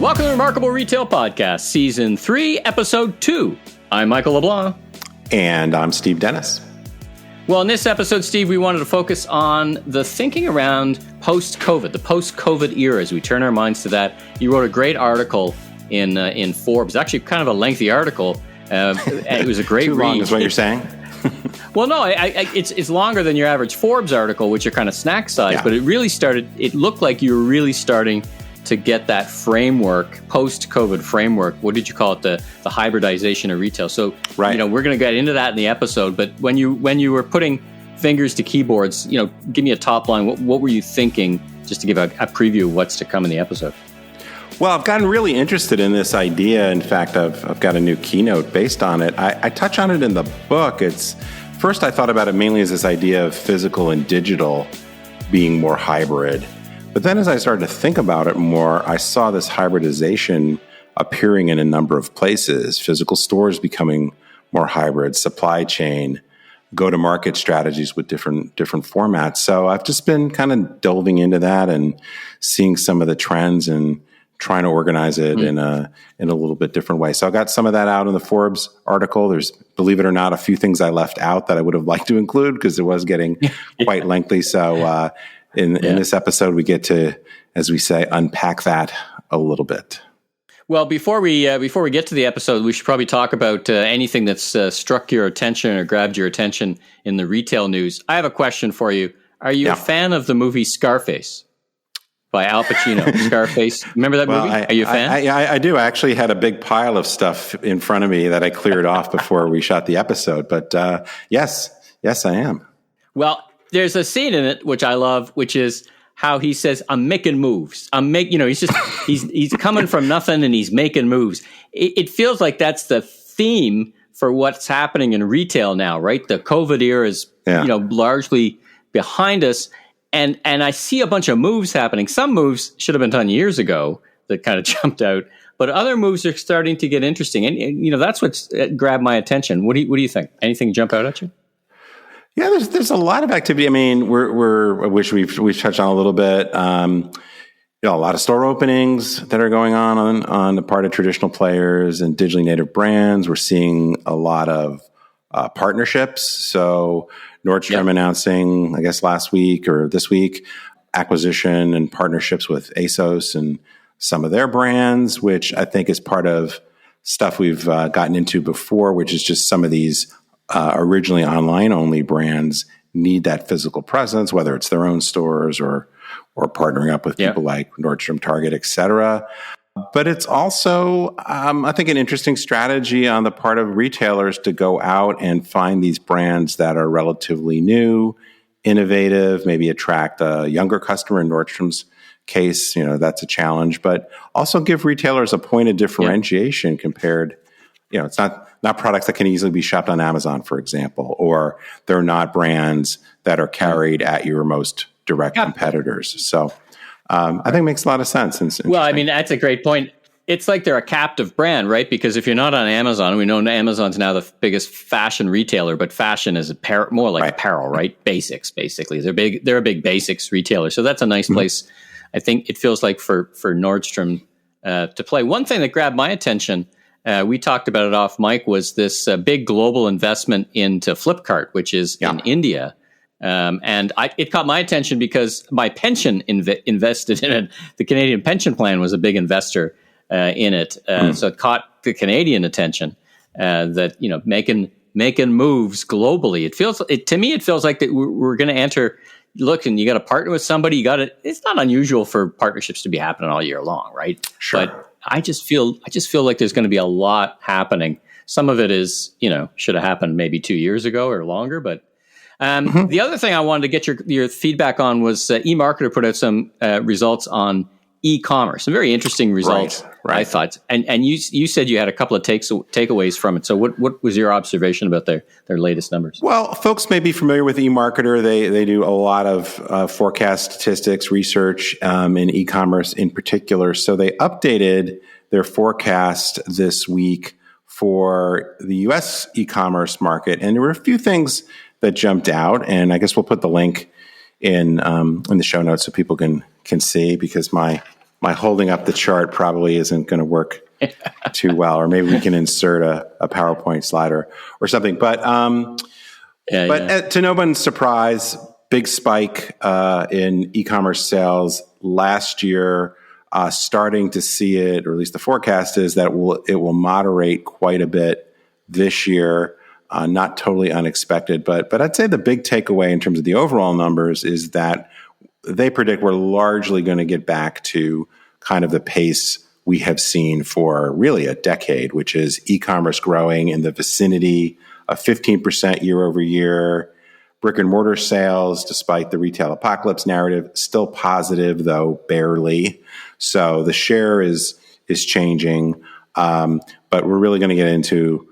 Welcome to the Remarkable Retail Podcast, Season 3, Episode 2. I'm Michael LeBlanc. And I'm Steve Dennis. Well, in this episode, Steve, we wanted to focus on the thinking around post-COVID, the post-COVID era, as we turn our minds to that. You wrote a great article in Forbes, actually kind of a lengthy article. It was a great Too read. long is what you're saying? Well, no, it's longer than your average Forbes article, which are kind of snack size, but it looked like you were really starting to get that framework, post-COVID framework. What did you call it? The hybridization of retail. So, right. We're going to get into that in the episode. But when you were putting fingers to keyboards, give me a top line. What were you thinking, just to give a preview of what's to come in the episode? Well, I've gotten really interested in this idea. In fact, I've got a new keynote based on it. I touch on it in the book. First, I thought about it mainly as this idea of physical and digital being more hybrid. But then as I started to think about it more, I saw this hybridization appearing in a number of places. Physical stores becoming more hybrid, supply chain, go-to-market strategies with different formats. So I've just been kind of delving into that and seeing some of the trends and trying to organize it in a little bit different way. So I got some of that out in the Forbes article. There's, believe it or not, a few things I left out that I would have liked to include because it was getting quite lengthy. So in this episode, we get to, as we say, unpack that a little bit. Well, before we get to the episode, we should probably talk about anything that's struck your attention or grabbed your attention in the retail news. I have a question for you. Are you a fan of the movie Scarface by Al Pacino? Scarface. Remember that movie? Are you a fan? I do. I actually had a big pile of stuff in front of me that I cleared off before we shot the episode. But yes, I am. Well, there's a scene in it which I love, which is how he says, "I'm making moves. He's coming from nothing and he's making moves." It feels like that's the theme for what's happening in retail now, right? The COVID era is, largely behind us. And I see a bunch of moves happening. Some moves should have been done years ago that kind of jumped out, but other moves are starting to get interesting. And that's what's grabbed my attention. What do you think? Anything jump out at you? Yeah, there's a lot of activity. I mean, which we've touched on a little bit. A lot of store openings that are going on the part of traditional players and digitally native brands. We're seeing a lot of partnerships. So Nordstrom announcing, I guess last week or this week, acquisition and partnerships with ASOS and some of their brands, which I think is part of stuff we've gotten into before, which is just some of these originally online-only brands need that physical presence, whether it's their own stores or partnering up with people like Nordstrom, Target, et cetera. But it's also, I think, an interesting strategy on the part of retailers to go out and find these brands that are relatively new, innovative, maybe attract a younger customer. In Nordstrom's case, that's a challenge, but also give retailers a point of differentiation compared. It's not products that can easily be shopped on Amazon, for example, or they're not brands that are carried at your most direct competitors. So I think it makes a lot of sense. Well, I mean, that's a great point. It's like they're a captive brand, right? Because if you're not on Amazon, we know Amazon's now the biggest fashion retailer, but fashion is more like apparel, right? Basics, basically. They're a big basics retailer. So that's a nice place, I think it feels like, for Nordstrom to play. One thing that grabbed my attention, we talked about it off mic, was this big global investment into Flipkart, which is in India. And it caught my attention because my pension invested in it. The Canadian pension plan was a big investor in it. So it caught the Canadian attention that, making moves globally. To me, it feels like that we're going to enter. Look, and you got to partner with somebody. It's not unusual for partnerships to be happening all year long, right? Sure. But I just feel like there's going to be a lot happening. Some of it is, should have happened maybe 2 years ago or longer. But the other thing I wanted to get your feedback on was eMarketer put out some results on e-commerce, some very interesting results, I thought. And you said you had a couple of takeaways from it. So what was your observation about their latest numbers? Well, folks may be familiar with eMarketer. They do a lot of forecast statistics, research in e-commerce in particular. So they updated their forecast this week for the U.S. e-commerce market. And there were a few things that jumped out. And I guess we'll put the link in the show notes so people can see, because my my holding up the chart probably isn't going to work too well, or maybe we can insert a PowerPoint slider or something. But to no one's surprise, big spike in e-commerce sales last year. Starting to see it, or at least the forecast is that it will moderate quite a bit this year. Not totally unexpected, but I'd say the big takeaway in terms of the overall numbers is that they predict we're largely going to get back to kind of the pace we have seen for really a decade, which is e-commerce growing in the vicinity of 15% year over year. Brick and mortar sales, despite the retail apocalypse narrative, still positive, though barely. So the share is changing, but we're really going to get into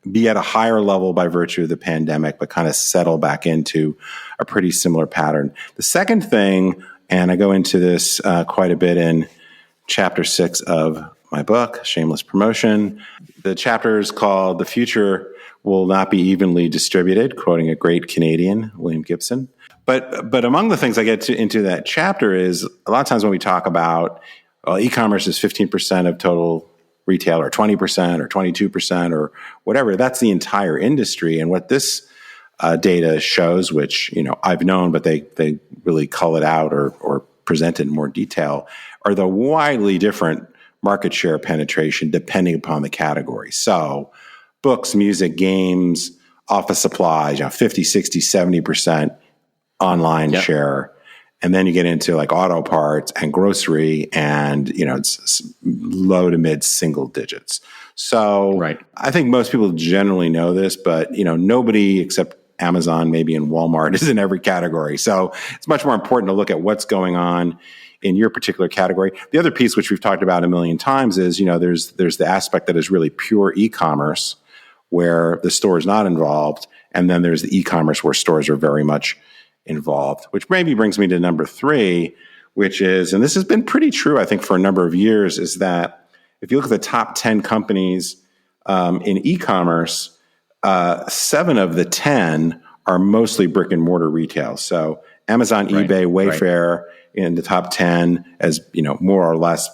be at a higher level by virtue of the pandemic, but kind of settle back into a pretty similar pattern. The second thing, and I go into this quite a bit in chapter 6 of my book, Shameless Promotion. The chapter is called "The Future Will Not Be Evenly Distributed," quoting a great Canadian, William Gibson. But among the things I get into that chapter is a lot of times when we talk about, well, e-commerce is 15% of total retail, or 20% or 22% or whatever, that's the entire industry. And what this data shows, which I've known, but they really cull it out or present it in more detail, are the widely different market share penetration depending upon the category. So books, music, games, office supplies, 50, 60, 70% online share. And then you get into like auto parts and grocery, and it's low to mid single digits. So I think most people generally know this, but nobody except Amazon, maybe in Walmart, is in every category. So it's much more important to look at what's going on in your particular category. The other piece, which we've talked about a million times, is there's the aspect that is really pure e-commerce, where the store is not involved, and then there's the e-commerce where stores are very much involved, which maybe brings me to number 3, which is, and this has been pretty true, I think, for a number of years, is that if you look at the top 10 companies in e-commerce, 7 of the 10 are mostly brick and mortar retail. So Amazon, eBay, Wayfair in the top 10 as, more or less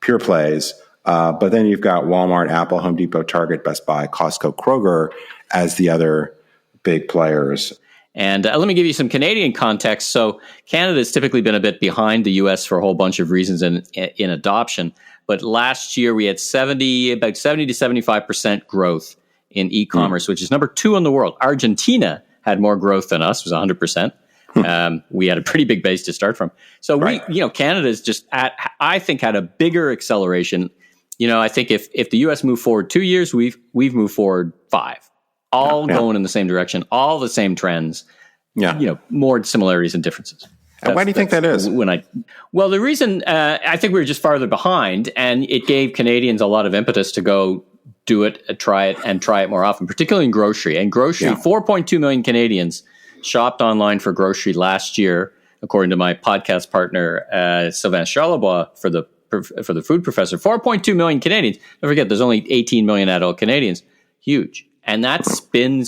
pure plays. But then you've got Walmart, Apple, Home Depot, Target, Best Buy, Costco, Kroger as the other big players. And let me give you some Canadian context. So Canada has typically been a bit behind the U.S. for a whole bunch of reasons in adoption. But last year we had about 70 to 75% growth in e-commerce, which is number 2 in the world. Argentina had more growth than us, was 100%. We had a pretty big base to start from. So Canada's just I think had a bigger acceleration. I think if the U.S. moved forward 2 years, we've moved forward 5. All going in the same direction, all the same trends. More similarities and differences. And why do you think that is? Well, the reason I think we were just farther behind, and it gave Canadians a lot of impetus to go do it, try it more often, particularly in grocery. And grocery, 4.2 million Canadians shopped online for grocery last year, according to my podcast partner Sylvain Charlebois for the Food Professor. 4.2 million Canadians. Don't forget, there's only 18 million adult Canadians. Huge. And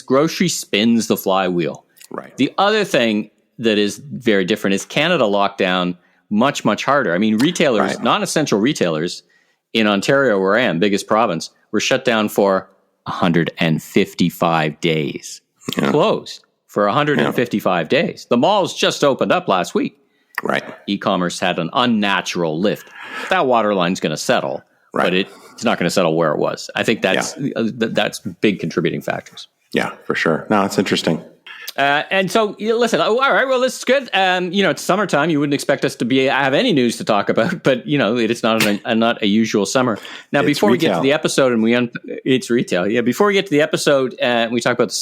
grocery spins the flywheel. Right. The other thing that is very different is Canada locked down much, much harder. I mean, retailers, non-essential retailers in Ontario, where I am, biggest province, were shut down for 155 days. Closed for 155 days. The malls just opened up last week. Right. E-commerce had an unnatural lift. That waterline's going to settle, but it's not going to settle where it was. I think that's big contributing factors. Yeah, for sure. No, it's interesting. And so, listen, all right, well, this is good. It's summertime. You wouldn't expect us to have any news to talk about, but, it's not not a usual summer. Now, before we get to the episode, it's retail. Yeah, before we get to the episode, we talk about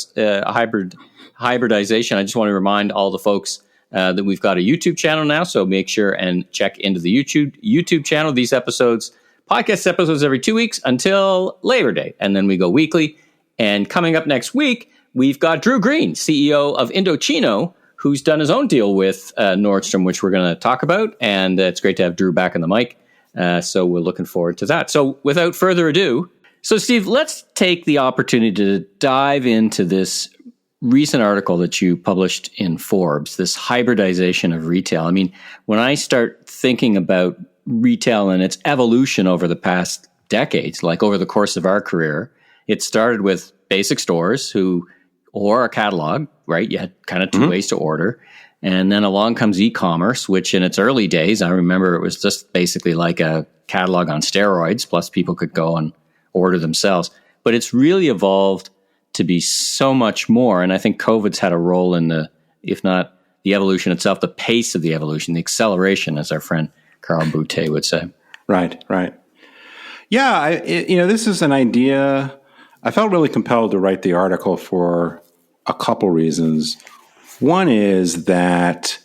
hybridization. I just want to remind all the folks that we've got a YouTube channel now, so make sure and check into the YouTube channel. These podcast episodes every 2 weeks until Labor Day, and then we go weekly. And coming up next week, we've got Drew Green, CEO of Indocino, who's done his own deal with Nordstrom, which we're going to talk about. And it's great to have Drew back on the mic. So we're looking forward to that. So without further ado, Steve, let's take the opportunity to dive into this recent article that you published in Forbes, this hybridization of retail. I mean, when I start thinking about retail and its evolution over the past decades, like over the course of our career, it started with basic stores or a catalog, right? You had kind of two ways to order. And then along comes e-commerce, which in its early days, I remember it was just basically like a catalog on steroids, plus people could go and order themselves. But it's really evolved to be so much more. And I think COVID's had a role in if not the evolution itself, the pace of the evolution, the acceleration, as our friend Carl Boutet would say. Right. Yeah, this is an idea. I felt really compelled to write the article for a couple reasons. One is that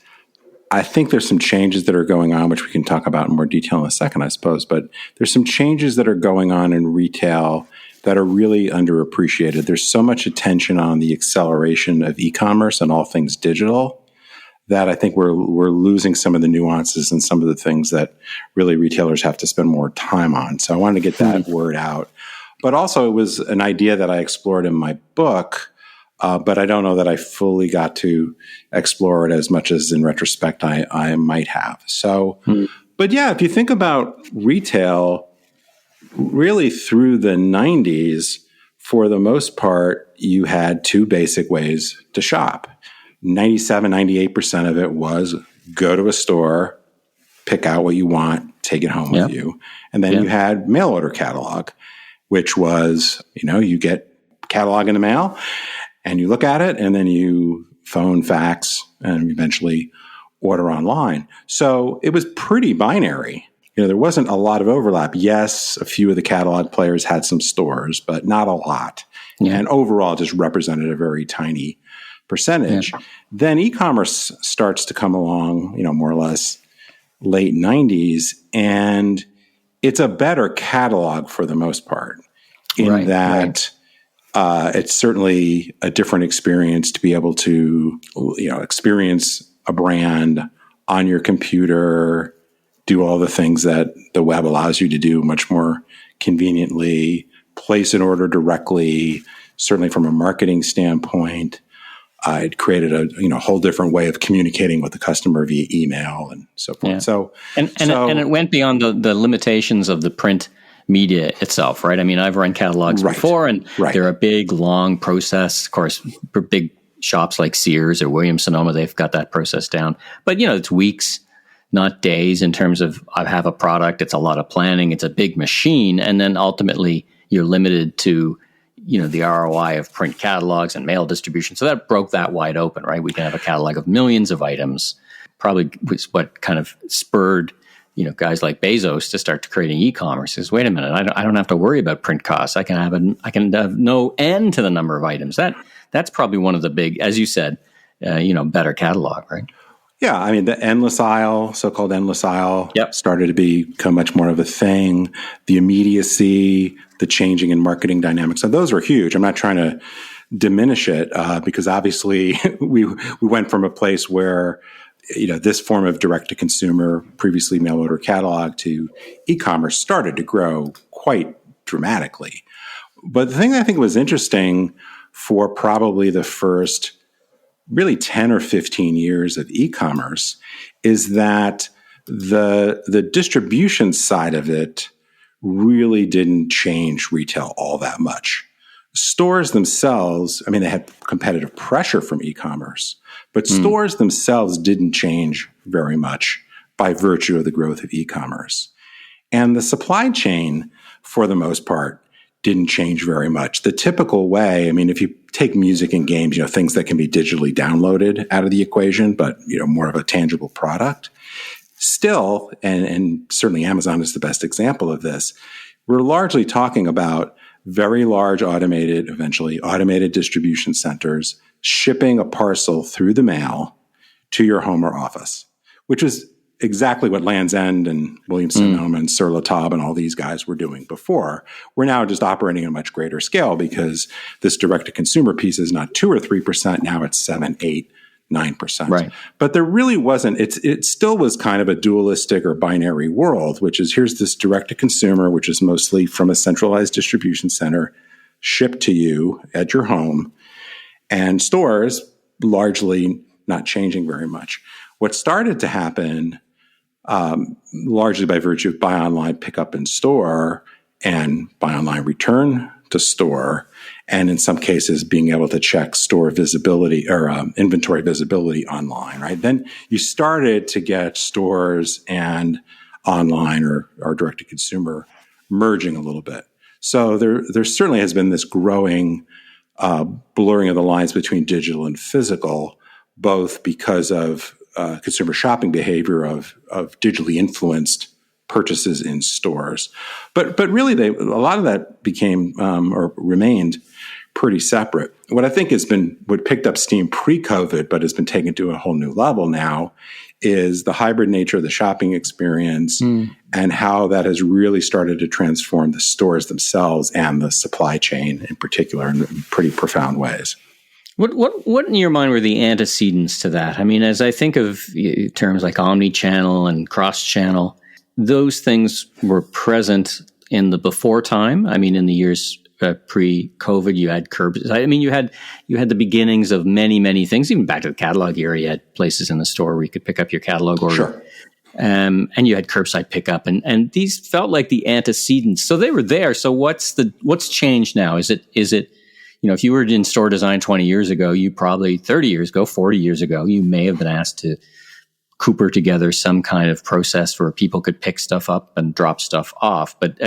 I think there's some changes that are going on, which we can talk about in more detail in a second, I suppose. But there's some changes that are going on in retail that are really underappreciated. There's so much attention on the acceleration of e-commerce and all things digital that I think we're losing some of the nuances and some of the things that really retailers have to spend more time on. So I wanted to get that word out. But also it was an idea that I explored in my book, but I don't know that I fully got to explore it as much as in retrospect I might have. So, but yeah, if you think about retail, really through the 90s, for the most part, you had two basic ways to shop. 97, 98% of it was go to a store, pick out what you want, take it home with you. And then you had mail order catalog, which was, you get catalog in the mail and you look at it and then you phone, fax, and eventually order online. So it was pretty binary. There wasn't a lot of overlap. Yes, a few of the catalog players had some stores, but not a lot. Yeah. And overall just represented a very tiny percentage. Yeah. Then e-commerce starts to come along, more or less late 90s, and it's a better catalog for the most part in that it's certainly a different experience to be able to, experience a brand on your computer, do all the things that the web allows you to do much more conveniently, place an order directly, certainly from a marketing standpoint. It created a whole different way of communicating with the customer via email and so forth. Yeah. So it went beyond the limitations of the print media itself, right? I mean, I've run catalogs before, and they're a big, long process. Of course, for big shops like Sears or Williams-Sonoma, they've got that process down. But it's weeks, not days. In terms of I have a product, it's a lot of planning. It's a big machine, and then ultimately you're limited to the ROI of print catalogs and mail distribution. So that broke that wide open, right? We can have a catalog of millions of items. Probably was what kind of spurred, guys like Bezos to start creating e-commerce. Is wait a minute, I don't have to worry about print costs. I can have no end to the number of items. That's probably one of the big, as you said, better catalog, right? Yeah, I mean, the endless aisle, so-called endless aisle, started to become much more of a thing. The immediacy, the changing in marketing dynamics, so those were huge. I'm not trying to diminish it because obviously we went from a place where this form of direct-to-consumer, previously mail-order catalog, to e-commerce started to grow quite dramatically. But the thing I think was interesting for probably the first really 10 or 15 years of e-commerce is that the distribution side of it really didn't change retail all that much. Stores themselves, they had competitive pressure from e-commerce, but stores themselves didn't change very much by virtue of the growth of e-commerce. And the supply chain, for the most part, didn't change very much. The typical way, if you take music and games, things that can be digitally downloaded out of the equation, but, more of a tangible product, still, and certainly Amazon is the best example of this, we're largely talking about very large eventually automated distribution centers shipping a parcel through the mail to your home or office, which is exactly what Land's End and Williams-Sonoma and Sur La Table and all these guys were doing before. We're now just operating at a much greater scale because this direct-to-consumer piece is not 2 or 3%. Now it's 7, 8, 9%. Right. But there really wasn't, it still was kind of a dualistic or binary world, which is here's this direct-to-consumer, which is mostly from a centralized distribution center, shipped to you at your home. and stores largely not changing very much. What started to happen, largely by virtue of buy online, pick up in store, and buy online, return to store, and in some cases being able to check store visibility or inventory visibility online, right? Then you started to get stores and online or direct to consumer merging a little bit. So there certainly has been this growing blurring of the lines between digital and physical, both because of consumer shopping behavior of digitally influenced purchases in stores. But really, a lot of that became or remained pretty separate. What I think what picked up steam pre-COVID, but has been taken to a whole new level now, is the hybrid nature of the shopping experience and how that has really started to transform the stores themselves and the supply chain in particular in pretty profound ways. What in your mind were the antecedents to that? I mean, as I think of terms like omni-channel and cross-channel, those things were present in the before time. I mean, in the years pre-COVID, you had curbs. I mean, you had the beginnings of many things. Even back to the catalog era, you had places in the store where you could pick up your catalog order. Sure. And you had curbside pickup, and these felt like the antecedents. So they were there. So what's changed now? Is it if you were in store design 20 years ago, you probably 30 years ago, 40 years ago, you may have been asked to cooper together some kind of process where people could pick stuff up and drop stuff off. But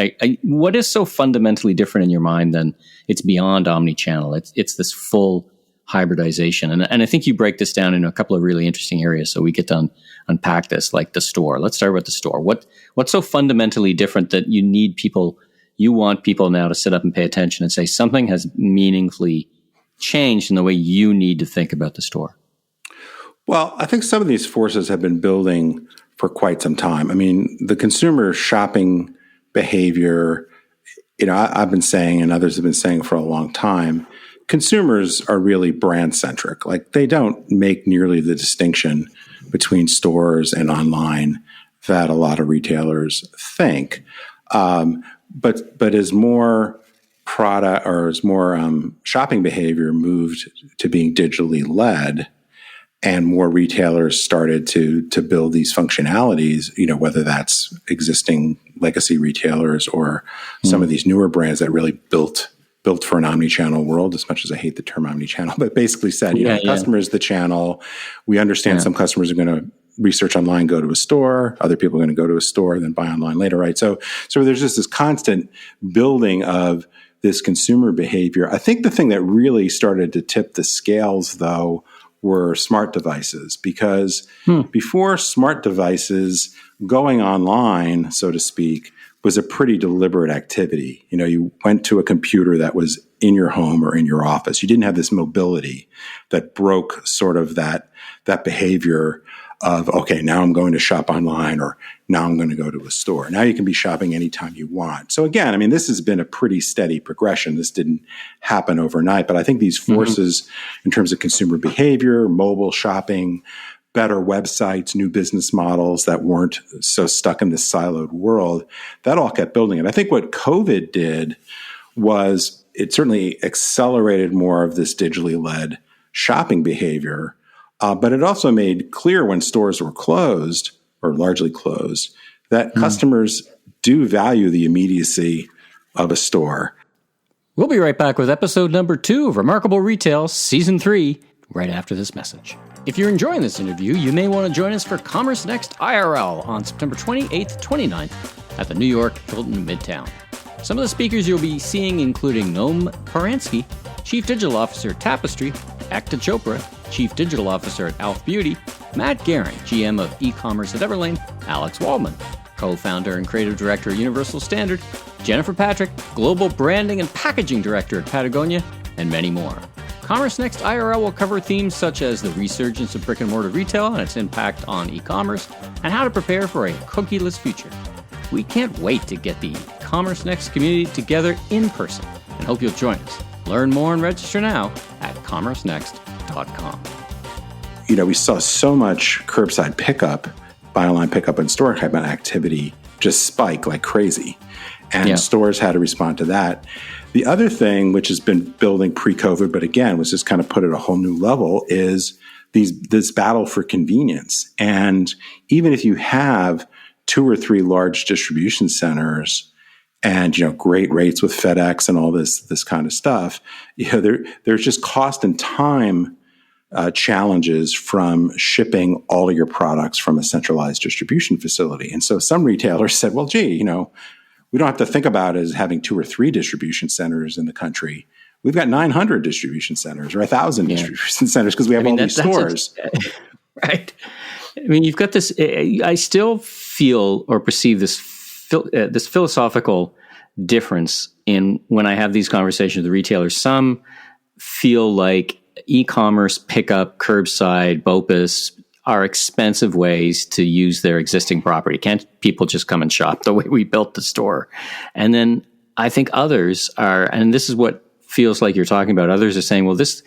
what is so fundamentally different in your mind than it's beyond omni-channel? It's this full hybridization. And I think you break this down into a couple of really interesting areas. So we get to unpack this, like the store. Let's start with the store. What's so fundamentally different that you want people now to sit up and pay attention and say something has meaningfully changed in the way you need to think about the store? Well, I think some of these forces have been building for quite some time. I mean, the consumer shopping behavior, I've been saying and others have been saying for a long time, consumers are really brand centric. Like they don't make nearly the distinction between stores and online that a lot of retailers think. But as more product or as more shopping behavior moved to being digitally led, and more retailers started to build these functionalities, whether that's existing legacy retailers or some of these newer brands that really built for an omni-channel world, as much as I hate the term omni-channel, but basically said, customer is the channel. We understand some customers are going to research online, go to a store. Other people are going to go to a store, then buy online later, right? So there's just this constant building of this consumer behavior. I think the thing that really started to tip the scales, though, were smart devices, because before smart devices, going online, so to speak, was a pretty deliberate activity. You went to a computer that was in your home or in your office. You didn't have this mobility that broke sort of that behavior of, okay, now I'm going to shop online, or now I'm going to go to a store. Now you can be shopping anytime you want. So again, I mean, this has been a pretty steady progression. This didn't happen overnight, but I think these forces in terms of consumer behavior, mobile shopping, better websites, new business models that weren't so stuck in this siloed world, that all kept building. And I think what COVID did was it certainly accelerated more of this digitally led shopping behavior. But it also made clear when stores were closed or largely closed that customers do value the immediacy of a store. We'll be right back with episode number 2 of Remarkable Retail, Season 3, right after this message. If you're enjoying this interview, you may want to join us for Commerce Next IRL on September 28th, 29th at the New York Hilton Midtown. Some of the speakers you'll be seeing including Noam Paransky, Chief Digital Officer at Tapestry, Ekta Chopra, Chief Digital Officer at Alf Beauty, Matt Guerin, GM of e-commerce at Everlane, Alex Waldman, co-founder and creative director at Universal Standard, Jennifer Patrick, Global Branding and Packaging Director at Patagonia, and many more. Commerce Next IRL will cover themes such as the resurgence of brick-and-mortar retail and its impact on e-commerce, and how to prepare for a cookieless future. We can't wait to get the Commerce Next community together in person, and hope you'll join us. Learn more and register now at commercenext.com. We saw so much curbside pickup, buy online pickup in store type of activity just spike like crazy. and stores had to respond to that. The other thing, which has been building pre-COVID, but again, was just kind of put at a whole new level, is this battle for convenience. And even if you have 2 or 3 large distribution centers and, great rates with FedEx and all this kind of stuff, there's just cost and time challenges from shipping all of your products from a centralized distribution facility. And so some retailers said, well, gee, we don't have to think about it as having 2 or 3 distribution centers in the country. We've got 900 distribution centers or 1,000 distribution centers because we have all these stores. Right. I mean, you've got this. I still feel or perceive this philosophical difference in when I have these conversations with retailers. Some feel like e-commerce, pickup, curbside, BOPUS are expensive ways to use their existing property. Can't people just come and shop the way we built the store? And then I think others are, and this is what feels like you're talking about, others are saying, well, this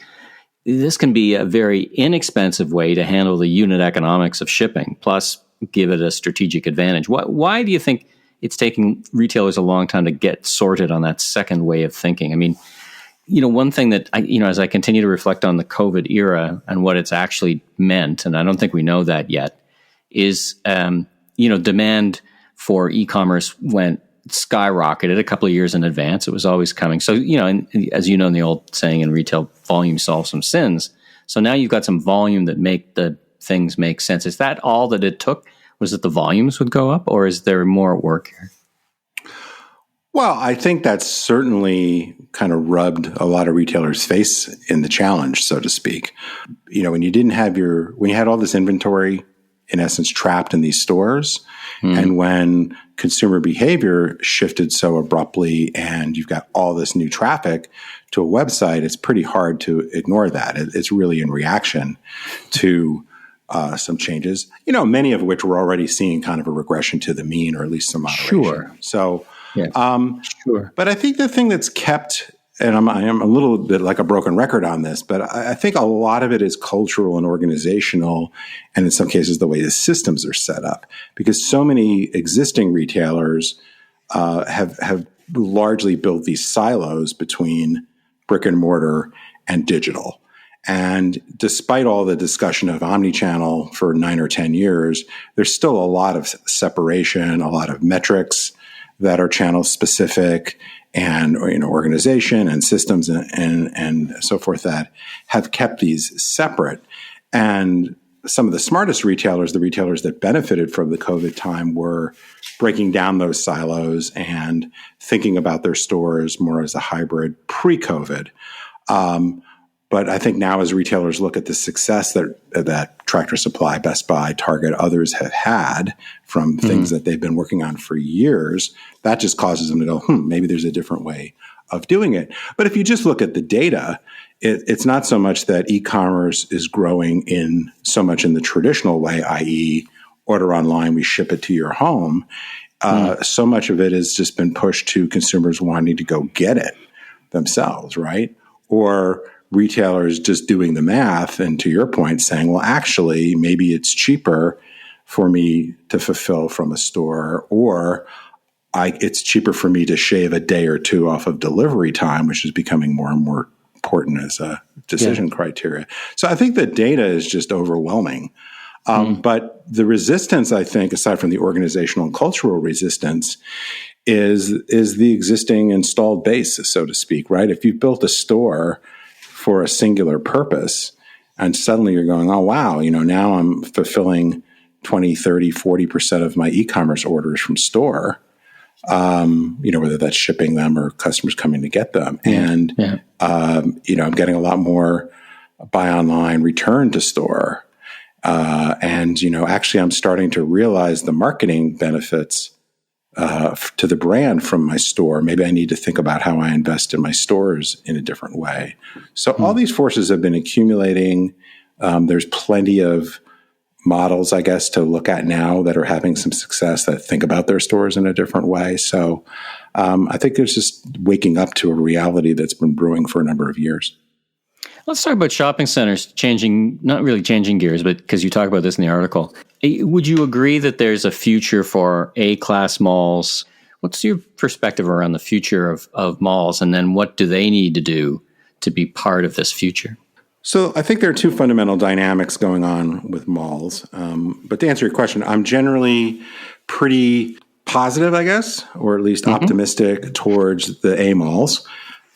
can be a very inexpensive way to handle the unit economics of shipping, plus give it a strategic advantage. Why do you think it's taking retailers a long time to get sorted on that second way of thinking? I mean, one thing that as I continue to reflect on the COVID era and what it's actually meant, and I don't think we know that yet, is, demand for e-commerce went skyrocketed a couple of years in advance. It was always coming. So, as you know, in the old saying in retail, volume solves some sins. So now you've got some volume that make the things make sense. Is that all that it took? Was it the volumes would go up, or is there more at work here? Well, I think that's certainly kind of rubbed a lot of retailers' face in the challenge, so to speak. When you had all this inventory, in essence, trapped in these stores, and when consumer behavior shifted so abruptly and you've got all this new traffic to a website, it's pretty hard to ignore that. It's really in reaction to some changes, many of which we're already seeing kind of a regression to the mean, or at least some moderation. Sure. So, sure. But I think the thing that's kept, and I am a little bit like a broken record on this, but I think a lot of it is cultural and organizational, and in some cases the way the systems are set up, because so many existing retailers have largely built these silos between brick and mortar and digital. And despite all the discussion of omnichannel for 9 or 10 years, there's still a lot of separation, a lot of metrics that are channel specific, and organization and systems and so forth that have kept these separate. And some of the smartest retailers, the retailers that benefited from the COVID time, were breaking down those silos and thinking about their stores more as a hybrid pre-COVID. But I think now as retailers look at the success that Tractor Supply, Best Buy, Target, others have had from things that they've been working on for years, that just causes them to go, maybe there's a different way of doing it. But if you just look at the data, it's not so much that e-commerce is growing in so much in the traditional way, i.e. order online, we ship it to your home. So much of it has just been pushed to consumers wanting to go get it themselves, right? Or retailers just doing the math, and to your point, saying, well, actually, maybe it's cheaper for me to fulfill from a store, or it's cheaper for me to shave a day or two off of delivery time, which is becoming more and more important as a decision criteria. So I think the data is just overwhelming. But the resistance, I think, aside from the organizational and cultural resistance, is the existing installed base, so to speak, right? If you've built a store for a singular purpose, and suddenly you're going, oh, wow, now I'm fulfilling 20, 30, 40% of my e-commerce orders from store, whether that's shipping them or customers coming to get them. And, I'm getting a lot more buy online, return to store. Actually I'm starting to realize the marketing benefits to the brand from my store. Maybe I need to think about how I invest in my stores in a different way. So all these forces have been accumulating. There's plenty of models, I guess, to look at now that are having some success that think about their stores in a different way. So I think there's just waking up to a reality that's been brewing for a number of years. Let's talk about shopping centers not really changing gears, but because you talk about this in the article. Would you agree that there's a future for A-class malls What's your perspective around the future of malls, and then what do they need to do to be part of this future? So I think there are two fundamental dynamics going on with malls. But to answer your question, I'm generally pretty positive, I guess, or at least optimistic towards the A malls.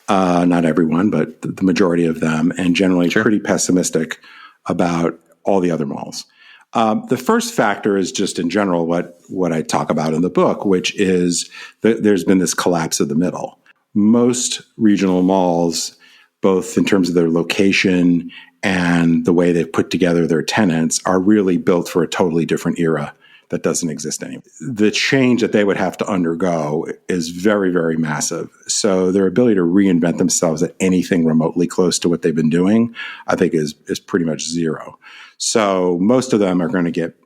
Not everyone, but the majority of them, and generally pretty pessimistic about all the other malls. The first factor is just in general what I talk about in the book, which is that there's been this collapse of the middle. Most regional malls, both in terms of their location and the way they've put together their tenants, are really built for a totally different era that doesn't exist anymore. The change that they would have to undergo is very, very massive. So their ability to reinvent themselves at anything remotely close to what they've been doing, I think is pretty much zero. So most of them are going to get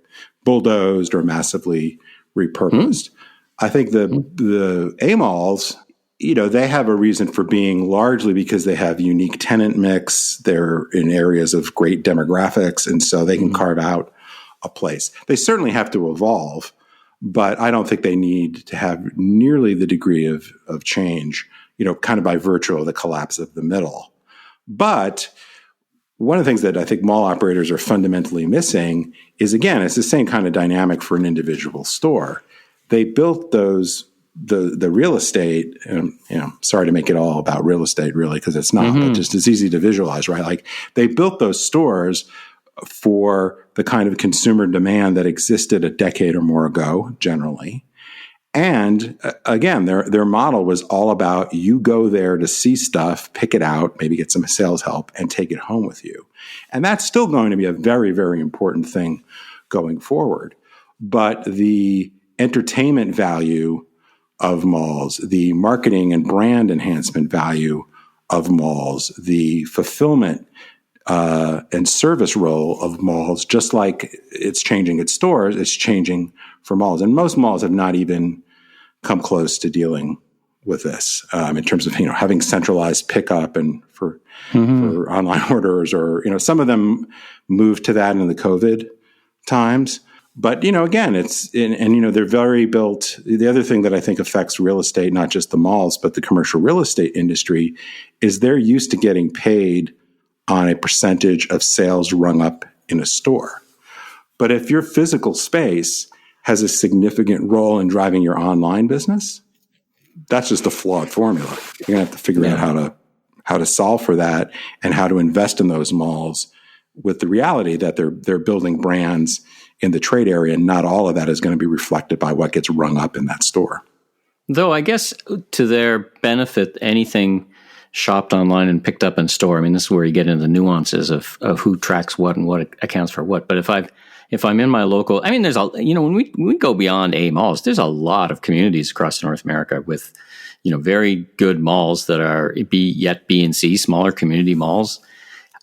bulldozed or massively repurposed. I think the A malls, they have a reason for being largely because they have unique tenant mix. They're in areas of great demographics, and so they can carve out a place. They certainly have to evolve, but I don't think they need to have nearly the degree of change, kind of by virtue of the collapse of the middle. But one of the things that I think mall operators are fundamentally missing is, again, it's the same kind of dynamic for an individual store. They built the real estate, and sorry to make it all about real estate, really, because it's not, but just it's easy to visualize, right? Like they built those stores for the kind of consumer demand that existed a decade or more ago, generally. And again, their model was all about you go there to see stuff, pick it out, maybe get some sales help, and take it home with you. And that's still going to be a very, very important thing going forward. But the entertainment value of malls, the marketing and brand enhancement value of malls, the fulfillment and service role of malls, just like it's changing at stores, it's changing for malls. And most malls have not even come close to dealing with this in terms of having centralized pickup and for online orders, or some of them moved to that in the COVID times. But again, it's they're very built. The other thing that I think affects real estate, not just the malls, but the commercial real estate industry, is they're used to getting paid on a percentage of sales rung up in a store. But if your physical space has a significant role in driving your online business, that's just a flawed formula. You're going to have to figure out how to solve for that and how to invest in those malls with the reality that they're building brands in the trade area, and not all of that is going to be reflected by what gets rung up in that store. Though I guess to their benefit, anything shopped online and picked up in store, I mean, this is where you get into the nuances of who tracks what and what accounts for what. But if I'm in my local, I mean, there's when we go beyond A malls, there's a lot of communities across North America with, very good malls that are B and C, smaller community malls.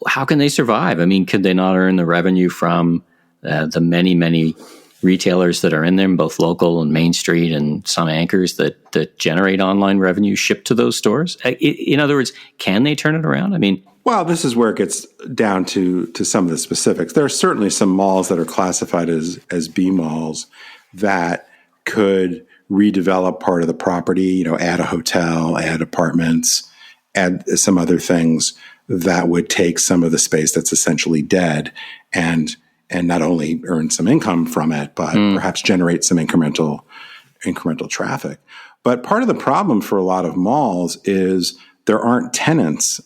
How can they survive? I mean, could they not earn the revenue from the many, many retailers that are in them, both local and Main Street, and some anchors that generate online revenue shipped to those stores? In other words, can they turn it around? I mean, well, this is where it gets down to some of the specifics. There are certainly some malls that are classified as B malls that could redevelop part of the property, add a hotel, add apartments, add some other things that would take some of the space that's essentially dead and not only earn some income from it, but perhaps generate some incremental traffic. But part of the problem for a lot of malls is there aren't tenants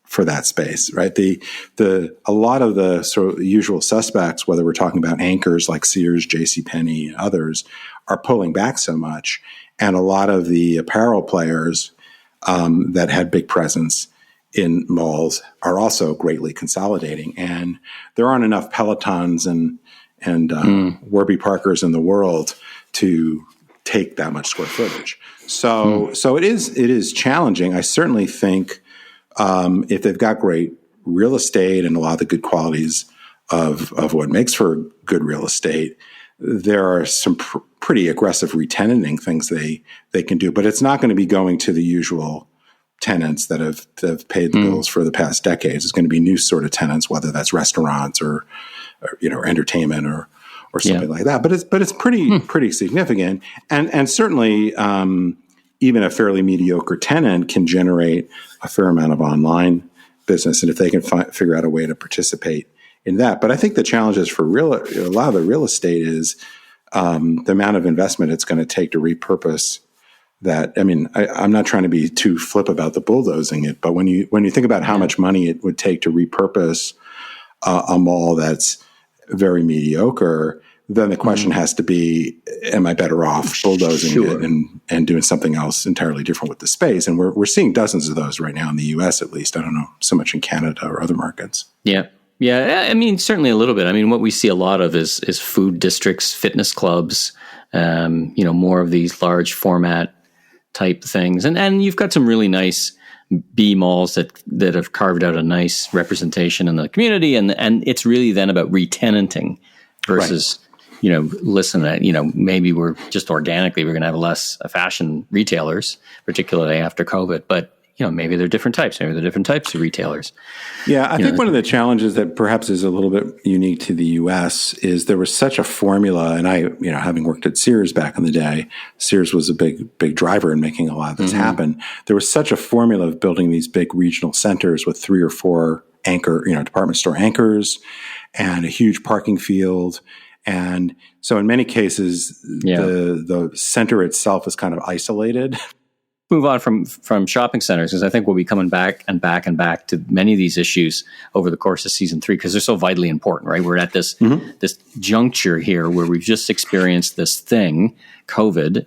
for that space, right? A lot of the sort of usual suspects, whether we're talking about anchors like Sears, JCPenney, and others, are pulling back so much. And a lot of the apparel players that had big presence in malls are also greatly consolidating, and there aren't enough Pelotons and Warby Parkers in the world to take that much square footage. So it is challenging. I certainly think if they've got great real estate and a lot of the good qualities of what makes for good real estate, there are some pretty aggressive re-tenanting things they can do, but it's not going to be going to the usual tenants that have paid the bills for the past decades. It's going to be new sort of tenants, whether that's restaurants or entertainment or something like that. But it's pretty significant, and certainly even a fairly mediocre tenant can generate a fair amount of online business, and if they can figure out a way to participate in that. But I think the challenges for a lot of the real estate is the amount of investment it's going to take to repurpose that. I mean, I'm not trying to be too flip about the bulldozing it, but when you think about how much money it would take to repurpose a mall that's very mediocre, then the question has to be, am I better off bulldozing it and doing something else entirely different with the space? And we're seeing dozens of those right now in the U.S. at least. I don't know so much in Canada or other markets. Yeah. Yeah. I mean, certainly a little bit. I mean, what we see a lot of is food districts, fitness clubs, more of these large format type things. And you've got some really nice B malls that have carved out a nice representation in the community. And it's really then about re-tenanting versus, maybe we're just organically, we're going to have less fashion retailers, particularly after COVID, but maybe they're different types. Maybe they're different types of retailers. Yeah, I think one of the challenges that perhaps is a little bit unique to the U.S. is there was such a formula, and I, having worked at Sears back in the day, Sears was a big driver in making a lot of this happen. There was such a formula of building these big regional centers with 3 or 4 anchor, department store anchors, and a huge parking field. And so in many cases, the center itself is kind of isolated. Move on from shopping centers, because I think we'll be coming back to many of these issues over the course of season 3, because they're so vitally important, right? We're at this juncture here where we've just experienced this thing, COVID.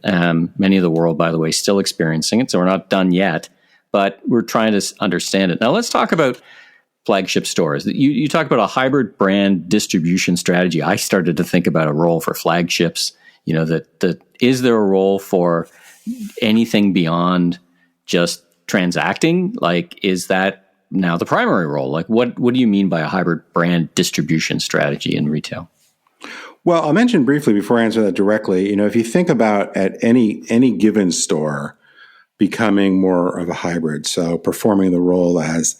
Many of the world, by the way, still experiencing it, so we're not done yet, but we're trying to understand it. Now let's talk about flagship stores. You talk about a hybrid brand distribution strategy. I started to think about a role for flagships. That is there a role for anything beyond just transacting? Like, is that now the primary role? Like, what do you mean by a hybrid brand distribution strategy in retail? Well, I'll mention briefly before I answer that directly, if you think about at any given store becoming more of a hybrid, so performing the role as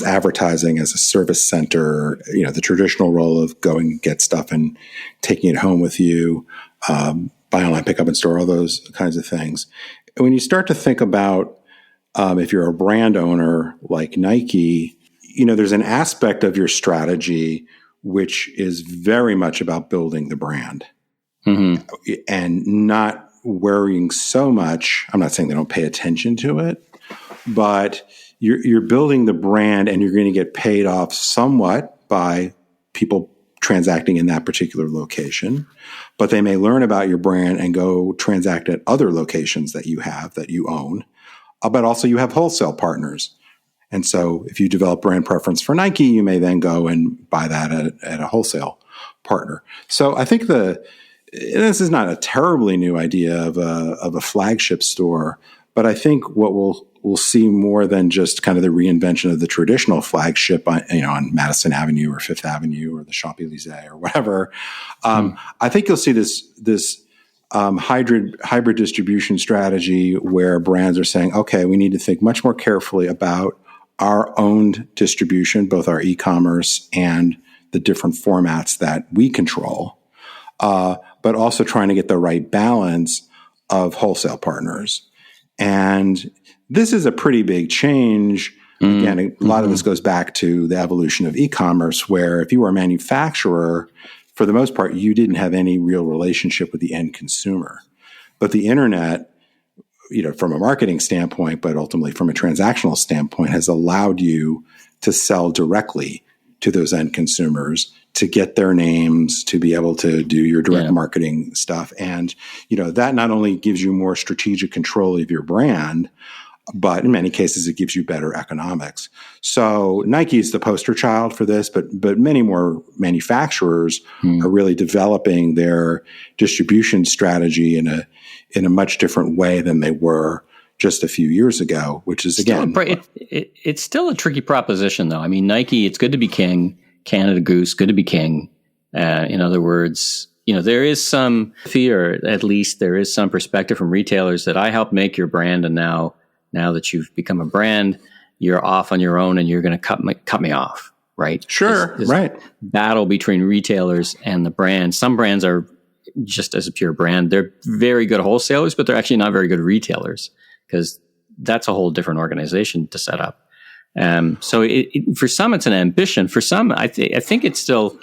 advertising, as a service center, the traditional role of going and get stuff and taking it home with you, buy online, pick up in store, all those kinds of things. When you start to think about if you're a brand owner like Nike, there's an aspect of your strategy which is very much about building the brand and not worrying so much. I'm not saying they don't pay attention to it, but you're building the brand and you're going to get paid off somewhat by people transacting in that particular location, but they may learn about your brand and go transact at other locations that you own, but also you have wholesale partners. And so if you develop brand preference for Nike, you may then go and buy that at a wholesale partner. So I think this is not a terribly new idea of a flagship store, but I think what we'll see more than just kind of the reinvention of the traditional flagship on Madison Avenue or Fifth Avenue or the Champs-Élysées or whatever. I think you'll see this hybrid distribution strategy where brands are saying, okay, we need to think much more carefully about our owned distribution, both our e-commerce and the different formats that we control, but also trying to get the right balance of wholesale partners. And this is a pretty big change. Again, a lot of this goes back to the evolution of e-commerce, where if you were a manufacturer, for the most part, you didn't have any real relationship with the end consumer. But the internet, from a marketing standpoint, but ultimately from a transactional standpoint, has allowed you to sell directly to those end consumers, to get their names, to be able to do your direct marketing stuff. And, that not only gives you more strategic control of your brand, but in many cases, it gives you better economics. So Nike is the poster child for this, but many more manufacturers are really developing their distribution strategy in a much different way than they were just a few years ago, which is, again... It's still a tricky proposition, though. I mean, Nike, it's good to be king. Canada Goose, good to be king. In other words, there is some fear, at least there is some perspective from retailers that I helped make your brand, and now that you've become a brand, you're off on your own and you're going to cut me off. right? Sure, This right. battle between retailers and the brands. Some brands are just as a pure brand. They're very good wholesalers, but they're actually not very good retailers because that's a whole different organization to set up. So for some, it's an ambition. For some, I think it's still,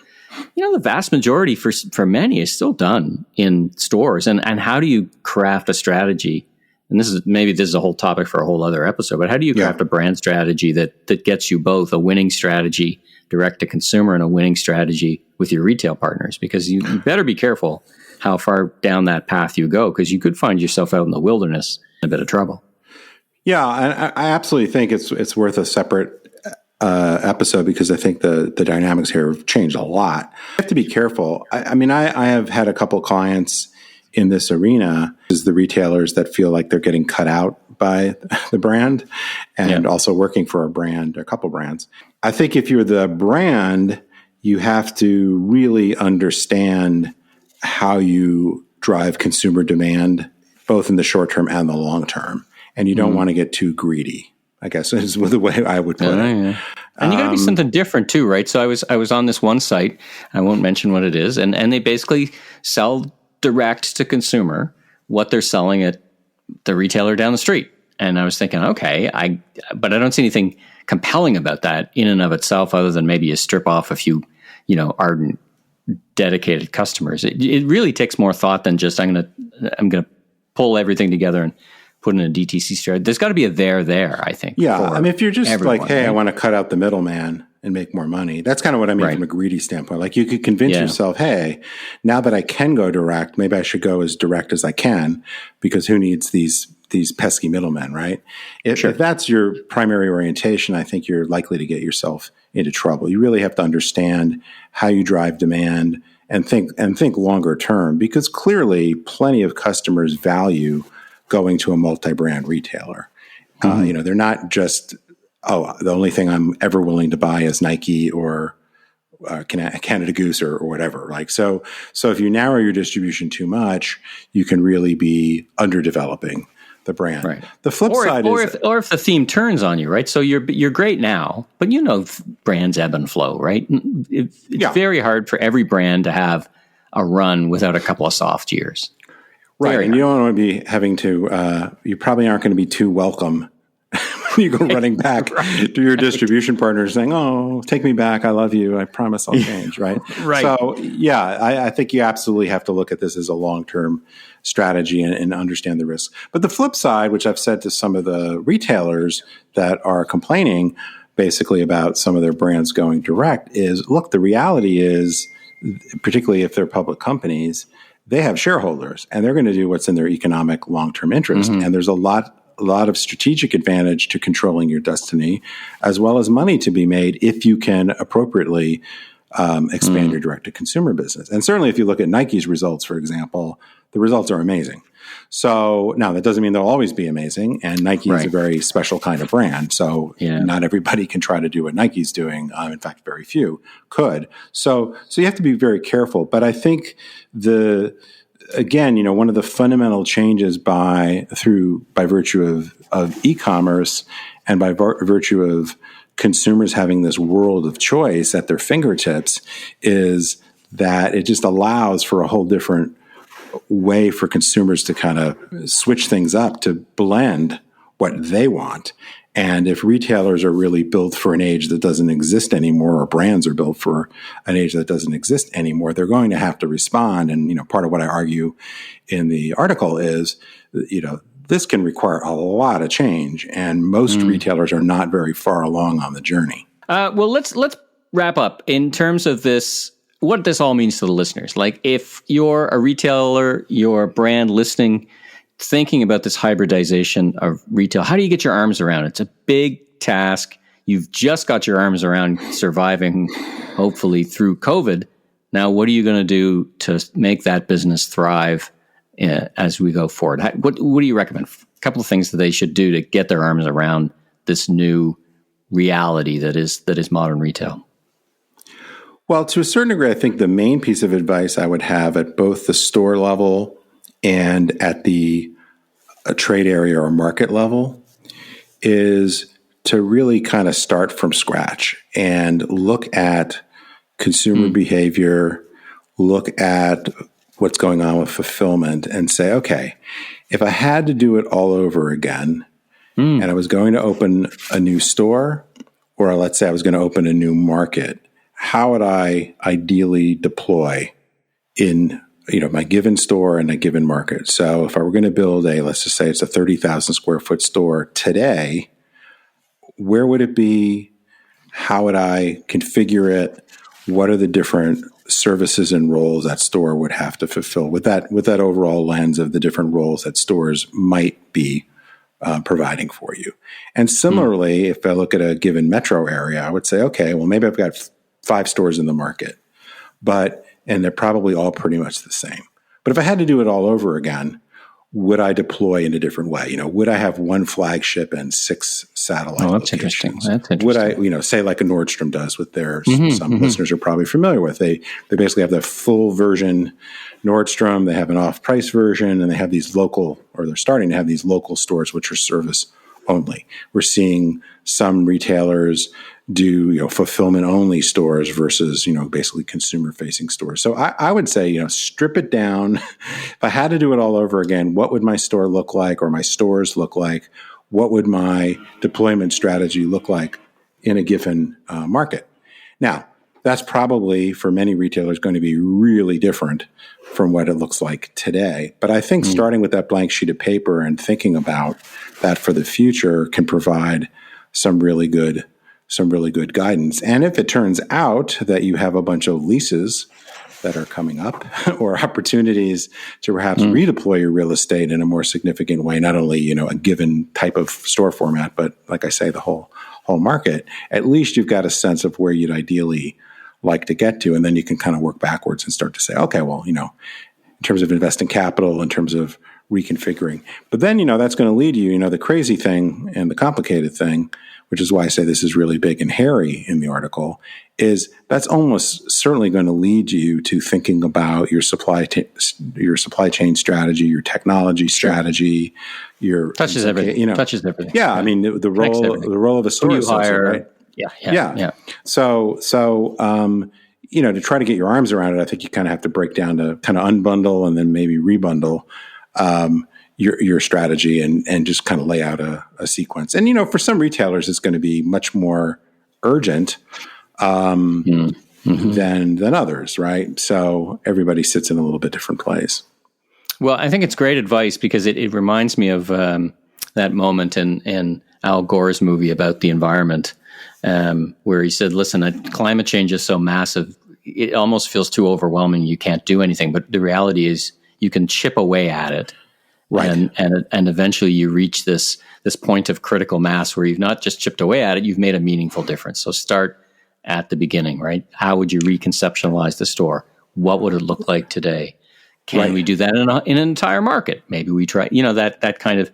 the vast majority for many is still done in stores. And how do you craft a strategy? And this is a whole topic for a whole other episode, but how do you craft a brand strategy that gets you both a winning strategy direct to consumer and a winning strategy with your retail partners? Because you better be careful how far down that path you go, because you could find yourself out in the wilderness in a bit of trouble. Yeah, I absolutely think it's worth a separate episode, because I think the dynamics here have changed a lot. You have to be careful. I have had a couple clients in this arena, is the retailers that feel like they're getting cut out by the brand and also working for a couple brands. I think if you're the brand, you have to really understand how you drive consumer demand, both in the short term and the long term. And you don't want to get too greedy, I guess is the way I would put it. Yeah. And you got to be something different too, right? So I was on this one site, I won't mention what it is, and they basically sell direct to consumer what they're selling at the retailer down the street. And I was thinking, okay, but I don't see anything compelling about that in and of itself, other than maybe you strip off a few, ardent, dedicated customers. It really takes more thought than just I'm gonna pull everything together and put in a DTC strategy. There's got to be a there, I think. Yeah, if you're just everyone, like, hey, right? I want to cut out the middleman and make more money. That's kind of what I mean from a greedy standpoint. Like, you could convince yourself, hey, now that I can go direct, maybe I should go as direct as I can, because who needs these pesky middlemen, right? If that's your primary orientation, I think you're likely to get yourself into trouble. You really have to understand how you drive demand and think longer term, because clearly plenty of customers value going to a multi-brand retailer. They're not just, the only thing I'm ever willing to buy is Nike or Canada Goose or whatever. So if you narrow your distribution too much, you can really be underdeveloping the brand. Right. The flip side is, if the theme turns on you, right? So you're great now, but brands ebb and flow, right? It's very hard for every brand to have a run without a couple of soft years. Right, and you don't want to be having to, you probably aren't going to be too welcome when you go running back to your distribution partner saying, oh, take me back, I love you, I promise I'll change, right? Right. So, I think you absolutely have to look at this as a long-term strategy and understand the risks. But the flip side, which I've said to some of the retailers that are complaining basically about some of their brands going direct, is, look, the reality is, particularly if they're public companies, they have shareholders, and they're going to do what's in their economic long-term interest. And there's a lot of strategic advantage to controlling your destiny, as well as money to be made if you can appropriately expand your direct-to-consumer business. And certainly if you look at Nike's results, for example, the results are amazing. So now that doesn't mean they'll always be amazing, and Nike is a very special kind of brand. So not everybody can try to do what Nike's doing. In fact, very few could. So you have to be very careful. But I think one of the fundamental changes by virtue of e-commerce and by virtue of consumers having this world of choice at their fingertips is that it just allows for a whole different way for consumers to kind of switch things up, to blend what they want. And if retailers are really built for an age that doesn't exist anymore, or brands are built for an age that doesn't exist anymore, they're going to have to respond. And, part of what I argue in the article is, this can require a lot of change, and most retailers are not very far along on the journey. Well, let's wrap up in terms of this, what this all means to the listeners. Like, if you're a retailer, your brand listening, thinking about this hybridization of retail, how do you get your arms around it? It's a big task. You've just got your arms around surviving, hopefully, through COVID. Now, what are you going to do to make that business thrive as we go forward? What do you recommend? A couple of things that they should do to get their arms around this new reality that is modern retail. Well, to a certain degree, I think the main piece of advice I would have at both the store level and at the trade area or market level is to really kind of start from scratch and look at consumer behavior, look at what's going on with fulfillment and say, okay, if I had to do it all over again and I was going to open a new store, or let's say I was going to open a new market, how would I ideally deploy in my given store and a given market? So if I were going to build let's just say it's a 30,000 square foot store today, where would it be? How would I configure it? What are the different services and roles that store would have to fulfill with that overall lens of the different roles that stores might be providing for you? And similarly, if I look at a given metro area, I would say, okay, well, maybe I've got 5 stores in the market, and they're probably all pretty much the same. But if I had to do it all over again, would I deploy in a different way? Would I have one flagship and 6 satellite that's locations? Interesting. Would I, say like a Nordstrom does with their, some listeners are probably familiar with, they basically have the full version Nordstrom, they have an off-price version, and they have these local, or they're starting to have these local stores, which are service only. We're seeing some retailers do fulfillment only stores versus basically consumer facing stores. So I would say strip it down. If I had to do it all over again, what would my store look like, or my stores look like? What would my deployment strategy look like in a given market? Now, that's probably for many retailers going to be really different from what it looks like today. But I think starting with that blank sheet of paper and thinking about that for the future can provide some really good guidance. And if it turns out that you have a bunch of leases that are coming up or opportunities to perhaps redeploy your real estate in a more significant way, not only, a given type of store format, but like I say, the whole market, at least you've got a sense of where you'd ideally like to get to. And then you can kind of work backwards and start to say, okay, well, in terms of investing capital, in terms of reconfiguring. But then, that's going to lead you, the crazy thing and the complicated thing, which is why I say this is really big and hairy in the article, is that's almost certainly going to lead you to thinking about your supply chain strategy, your technology strategy, your touches everything. Touches everything. Yeah, I mean the role of a store associate, right? Yeah. So to try to get your arms around it, I think you kind of have to break down to kind of unbundle and then maybe rebundle your strategy and just kind of lay out a sequence. And, for some retailers, it's going to be much more urgent than others, right? So everybody sits in a little bit different place. Well, I think it's great advice because it reminds me of that moment in Al Gore's movie about the environment, where he said, listen, climate change is so massive, it almost feels too overwhelming. You can't do anything. But the reality is you can chip away at it. Right. And eventually you reach this point of critical mass where you've not just chipped away at it, you've made a meaningful difference. So start at the beginning, right? How would you reconceptualize the store? What would it look like today? Can we do that in an entire market? Maybe we try, that kind of,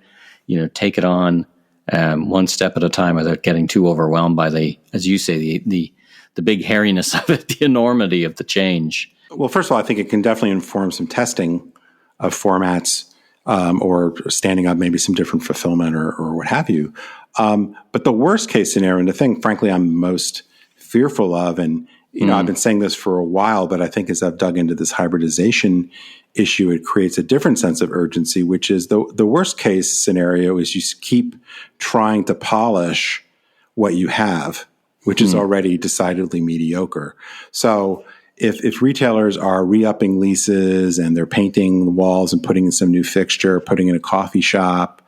take it on one step at a time without getting too overwhelmed by as you say, the big hairiness of it, the enormity of the change. Well, first of all, I think it can definitely inform some testing of formats, or standing up maybe some different fulfillment or what have you. But the worst case scenario, and the thing, frankly, I'm most fearful of, and I've been saying this for a while, but I think as I've dug into this hybridization issue, it creates a different sense of urgency, which is the worst case scenario is you keep trying to polish what you have, which is already decidedly mediocre. So if retailers are re-upping leases and they're painting the walls and putting in some new fixture, putting in a coffee shop,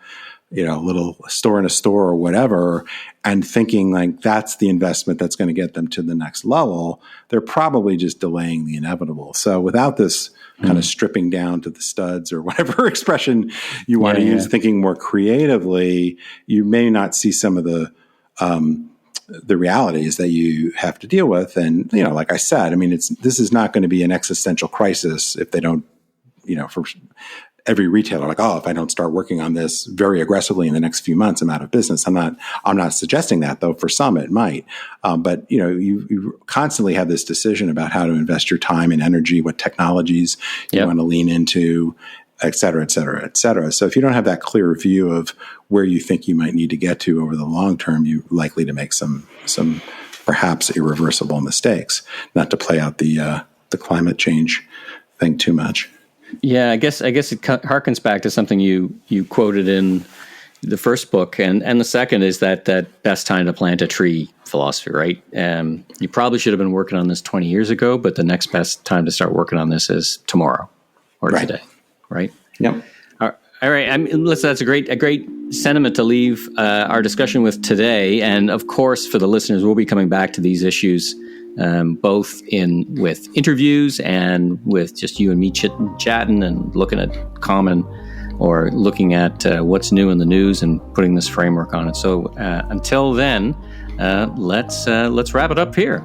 a little store in a store or whatever, and thinking like that's the investment that's going to get them to the next level, they're probably just delaying the inevitable. So without this kind of stripping down to the studs or whatever expression you want to use, thinking more creatively, you may not see some of the realities that you have to deal with. And, like I said, I mean, this is not going to be an existential crisis if they don't, for every retailer, like, if I don't start working on this very aggressively in the next few months, I'm out of business. I'm not suggesting that, though. For some, it might. But, you constantly have this decision about how to invest your time and energy, what technologies you want to lean into. et cetera, et cetera, et cetera. So if you don't have that clear view of where you think you might need to get to over the long term, you're likely to make some perhaps irreversible mistakes. Not to play out the climate change thing too much. Yeah, I guess it harkens back to something you quoted in the first book, and the second is that best time to plant a tree philosophy, right? You probably should have been working on this 20 years ago, but the next best time to start working on this is tomorrow or today, right? Yep. All right. I mean, listen, that's a great sentiment to leave our discussion with today, and of course, for the listeners, we'll be coming back to these issues. Both with interviews and with just you and me chatting and looking at common or looking at what's new in the news and putting this framework on it. So until then, let's wrap it up here.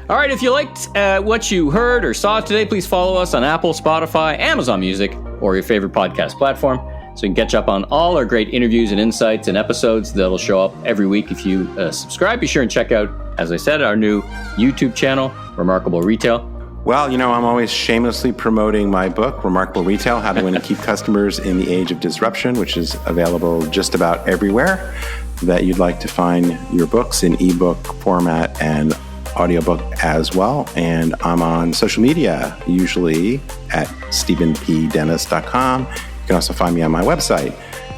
All right, if you liked what you heard or saw today, please follow us on Apple, Spotify, Amazon Music, or your favorite podcast platform, so you can catch up on all our great interviews and insights and episodes that'll show up every week. If you subscribe, be sure and check out, as I said, our new YouTube channel, Remarkable Retail. Well, I'm always shamelessly promoting my book, Remarkable Retail, How to Win and Keep Customers in the Age of Disruption, which is available just about everywhere that you'd like to find your books in ebook format and audiobook as well. And I'm on social media, usually at StephenPDennis.com. You can also find me on my website,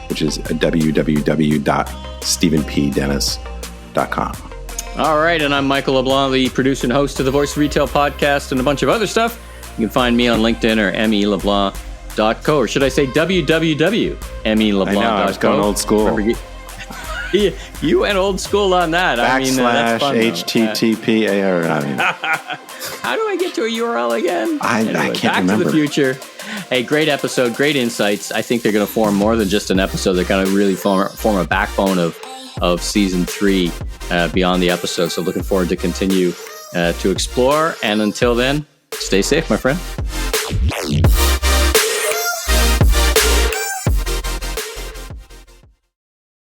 which is www.stephenpdennis.com. All right, and I'm Michael LeBlanc, the producer and host of the Voice of Retail podcast and a bunch of other stuff. You can find me on LinkedIn or meleblanc.co, or should I say www.meleblanc.co. I know, I was going old school. You went old school on that. That's fun, HTTP. How do I get to a URL again? I can't remember. Back to the future. Hey, great episode, great insights. I think they're going to form more than just an episode. They're going to really form a backbone of season 3 beyond the episode. So looking forward to continue to explore. And until then, stay safe, my friend.